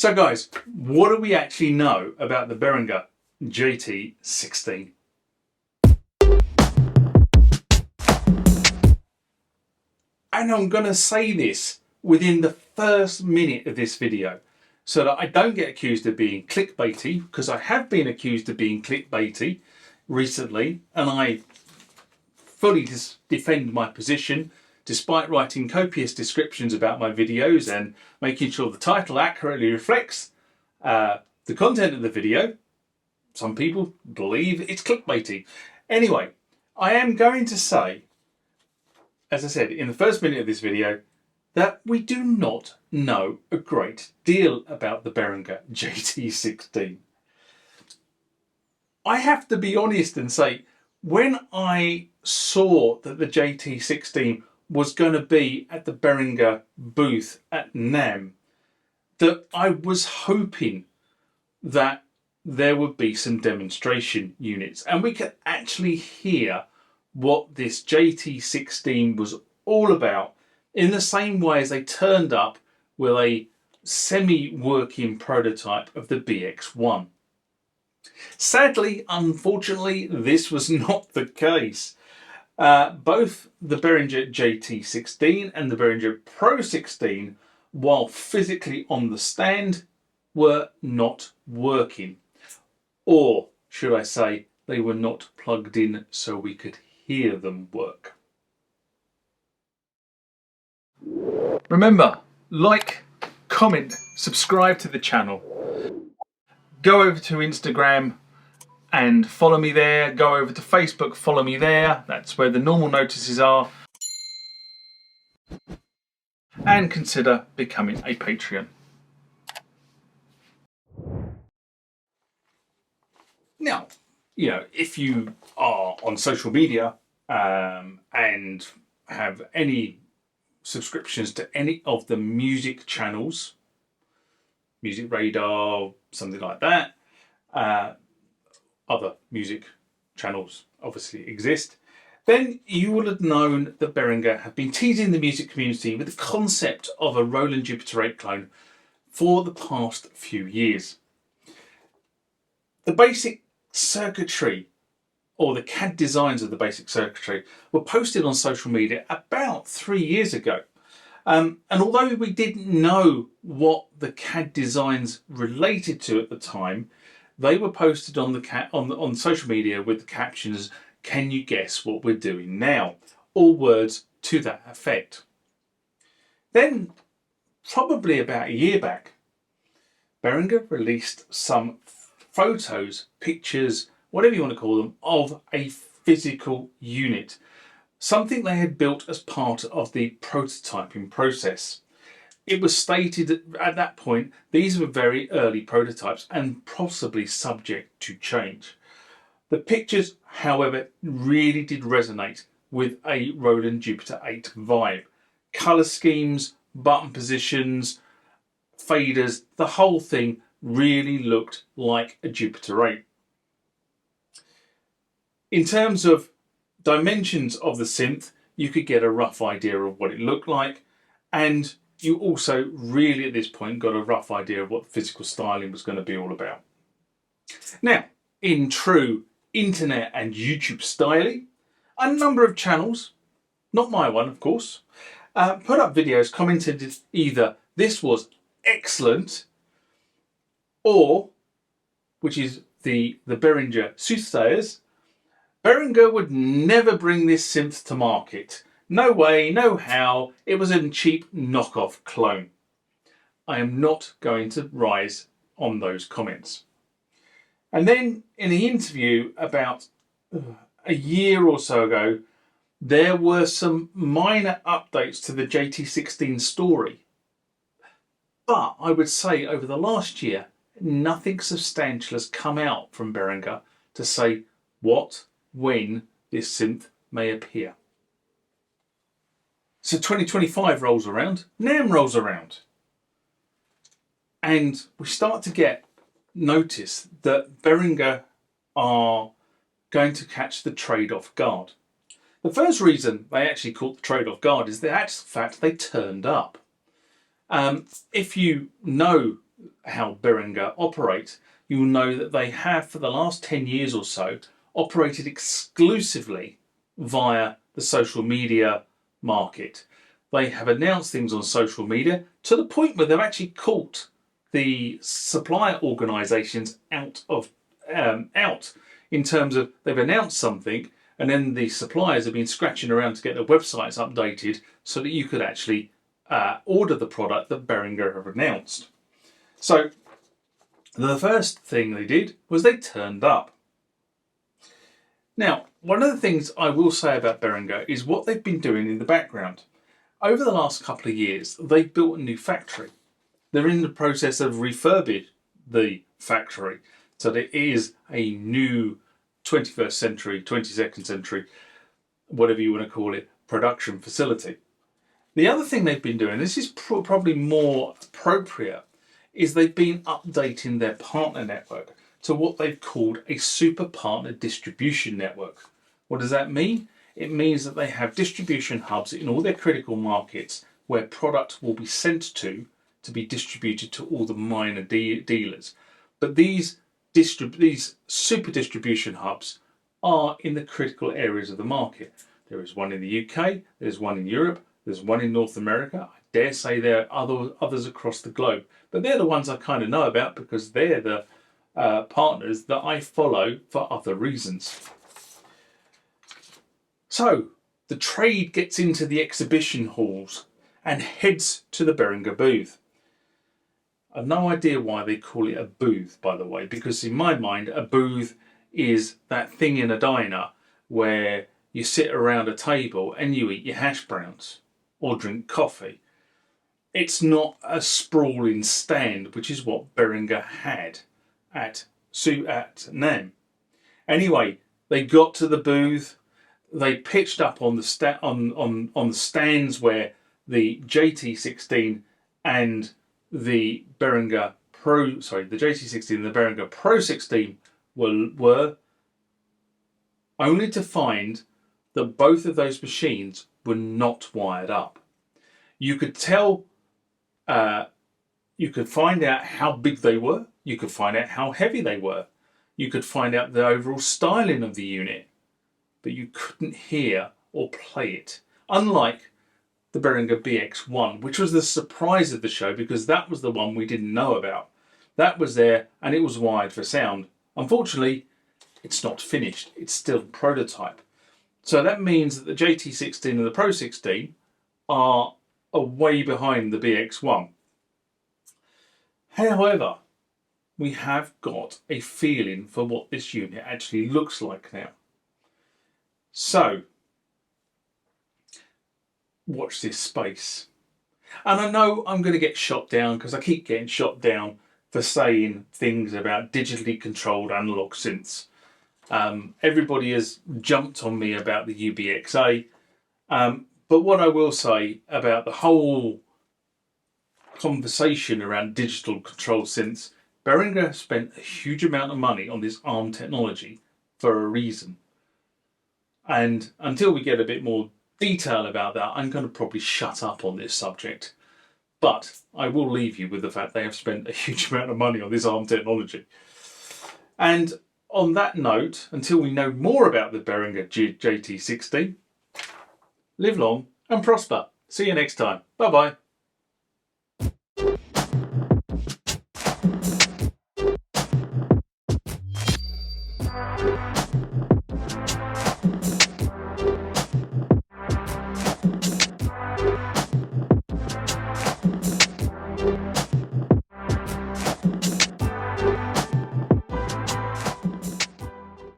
So guys, what do we actually know about the Behringer JT-16? And I'm going to say this within the first minute of this video so that I don't get accused of being clickbaity, because I have been accused of being clickbaity recently, and I fully defend my position despite writing copious descriptions about my videos and making sure the title accurately reflects the content of the video. Some people believe it's clickbaity. Anyway, I am going to say, as I said in the first minute of this video, that we do not know a great deal about the Behringer JT-16. I have to be honest and say, when I saw that the JT-16 was going to be at the Behringer Booth at NAMM, that I was hoping that there would be some demonstration units and we could actually hear what this JT-16 was all about, in the same way as they turned up with a semi-working prototype of the BX1. Sadly, unfortunately, this was not the case. Both the Behringer JT-16 and the Behringer Pro 16, while physically on the stand, were not working. Or should I say, they were not plugged in so we could hear them work. Remember, like, comment, subscribe to the channel. Go over to Instagram and follow me there. Go over to Facebook, follow me there. That's where the normal notices are. And consider becoming a Patreon. Now, if you are on social media and have any subscriptions to any of the music channels, Music Radar, something like that, other music channels obviously exist, then you will have known that Behringer have been teasing the music community with the concept of a Roland Jupiter-8 clone for the past few years. The basic circuitry, or the CAD designs of the basic circuitry, were posted on social media about 3 years ago. And although we didn't know what the CAD designs related to at the time, they were posted on social media with the captions, "Can you guess what we're doing now?" All words to that effect. Then, probably about a year back, Behringer released some photos, pictures, whatever you want to call them, of a physical unit. Something they had built as part of the prototyping process. It was stated at that point these were very early prototypes and possibly subject to change. The pictures, however, really did resonate with a Roland Jupiter-8 vibe. Colour schemes, button positions, faders, the whole thing really looked like a Jupiter-8. In terms of dimensions of the synth, you could get a rough idea of what it looked like, and you also really at this point got a rough idea of what physical styling was going to be all about. Now, in true internet and YouTube styling, a number of channels, not my one of course, put up videos commented either this was excellent, or, which is the Behringer soothsayers, Behringer would never bring this synth to market. No way, no how, it was a cheap knockoff clone. I am not going to rise on those comments. And then in the interview about a year or so ago, there were some minor updates to the JT-16 story. But I would say over the last year, nothing substantial has come out from Behringer to say what, when this synth may appear. So 2025 rolls around, NAMM rolls around, and we start to get notice that Behringer are going to catch the trade off guard. The first reason they actually caught the trade off guard is the actual fact they turned up. If you know how Behringer operate, you'll know that they have for the last 10 years or so operated exclusively via the social media market. They have announced things on social media to the point where they've actually caught the supplier organisations out in terms of they've announced something and then the suppliers have been scratching around to get their websites updated so that you could actually order the product that Behringer have announced. So the first thing they did was they turned up. Now, one of the things I will say about Behringer is what they've been doing in the background. Over the last couple of years, they've built a new factory. They're in the process of refurbishing the factory so that it is a new 21st century, 22nd century, whatever you want to call it, production facility. The other thing they've been doing, this is probably more appropriate, is they've been updating their partner network to what they've called a super partner distribution network. What does that mean? It means that they have distribution hubs in all their critical markets where product will be sent to be distributed to all the minor dealers. But these super distribution hubs are in the critical areas of the market. There is one in the UK, there's one in Europe, there's one in North America. I dare say there are others across the globe, but they're the ones I kind of know about because they're the partners that I follow for other reasons. So the trade gets into the exhibition halls and heads to the Behringer booth. I've no idea why they call it a booth, by the way, because in my mind a booth is that thing in a diner where you sit around a table and you eat your hash browns or drink coffee. It's not a sprawling stand, which is what Behringer had at NAMM. Anyway, they got to the booth. They pitched up on the on the stands where the JT-16 and the Behringer the JT-16 and the Behringer Pro 16 were only to find that both of those machines were not wired up. You could tell, you could find out how big they were, you could find out how heavy they were, you could find out the overall styling of the unit, but you couldn't hear or play it. Unlike the Behringer BX1, which was the surprise of the show because that was the one we didn't know about. That was there and it was wired for sound. Unfortunately, it's not finished. It's still prototype. So that means that the JT-16 and the Pro 16 are way behind the BX1. However, we have got a feeling for what this unit actually looks like now. So, watch this space. And I know I'm going to get shot down because I keep getting shot down for saying things about digitally controlled analog synths. Everybody has jumped on me about the UBXA, but what I will say about the whole conversation around digital controlled synths, Behringer spent a huge amount of money on this ARM technology for a reason. And until we get a bit more detail about that, I'm going to probably shut up on this subject. But I will leave you with the fact they have spent a huge amount of money on this ARM technology. And on that note, until we know more about the Behringer JT-16, live long and prosper. See you next time. Bye-bye.